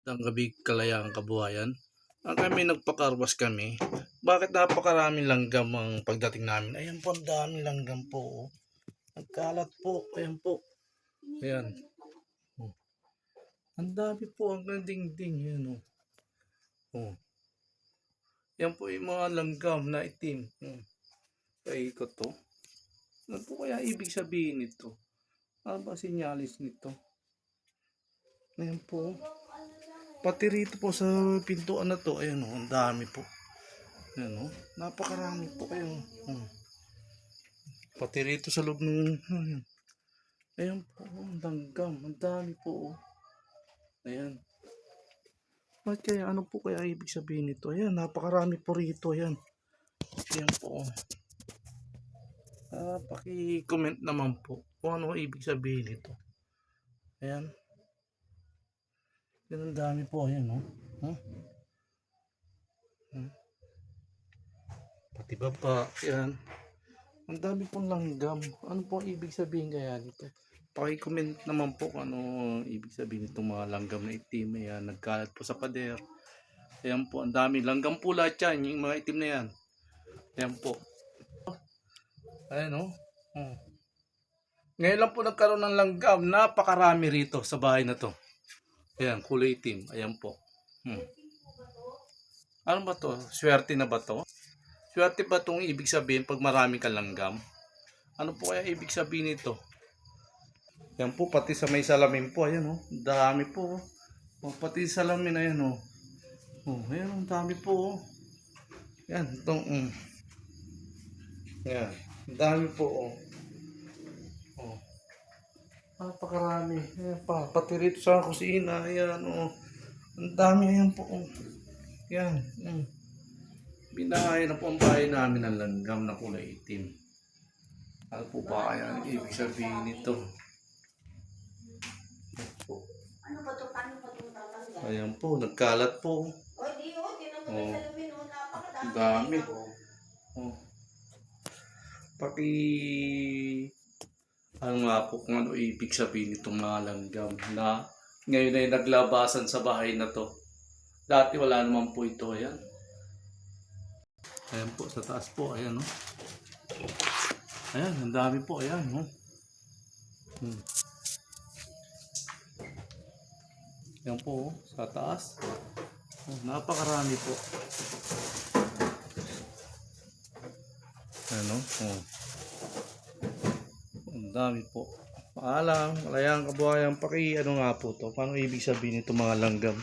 Ng gabi kalayang kabuhayan. Kami nagpakarwas kami. Bakit napakaraming langgam ang pagdating namin? Ayan po, ang daming langgam po. Oh. Nagkalat po. Ayan po. Ayan. Oh. Ang dami po ang dingding. Ayan oh. Oh. Yan po yung mga langgam na itim. Paikot to. Ano po kaya ibig sabihin nito? Ano ba sinyalis nito? Ayan po. Pati rito po sa pintuan na to. Ayan oh, ang dami po. Ayan o, napakarami po kayo. Pati rito sa loob ng... Ayan po, ang langgam. Ang dami po. Ayan. Bakit kaya, ano po kaya ibig sabihin nito? Ayan, napakarami po rito. Ayan. Ayan po. Paki-comment naman po kung ano ibig sabihin nito. Ayan. Ayan, ang dami po. Ayan o. Pati baba. Ayan. Ang dami pong langgam. Ano po ibig sabihin kaya nito? Paki-comment naman po kung ano ibig sabihin nitong mga langgam na itim. Ayan, nagkalat po sa pader. Ayan po, ang dami. Langgam po lahat yan, yung mga itim na yan. Ayan po. Ayan o. Ngayon lang po nagkaroon ng langgam. Napakarami rito sa bahay na to. Ayan, kulay itim. Ayan po. Ano ba to? Swerte na ba to? Swerte ba itong ibig sabihin pag marami kang langgam? Ano po kaya ibig sabihin nito? Yan po, pati sa may salamin po. Ayan o. Dami po. Pati sa salamin. Ayan o. Ayan, ang dami po. Yan, itong... Yan, ang dami po. Napakarami. Ayan pa. Pati rito sa kusina. Ayan o. Ang dami. Ayan po. Yan. Binahay na po ang bahay namin ng langgam na kulay itim. Ano po ba kaya ang ibig sabihin nito? Ano ba ito? Paano ba ito tatanggal? Ayan po, nagkalat po. O, di o. Tinan mo yung salamin o. Napakadami. Dami. Ano nga po kung ano ibig sabihin itong mga langgam na ngayon ay naglabasan sa bahay na to. Dati wala naman po ito. Ayan. Ayan po, sa taas po. Ayan o. Ayan, ang dami po. Ayan o. Ayan po, sa taas. Napakarami po. Ayan o. Ang dami po. Paalam, malayang kabuhayan, ano nga po to? Paano ibig sabihin ito mga langgam?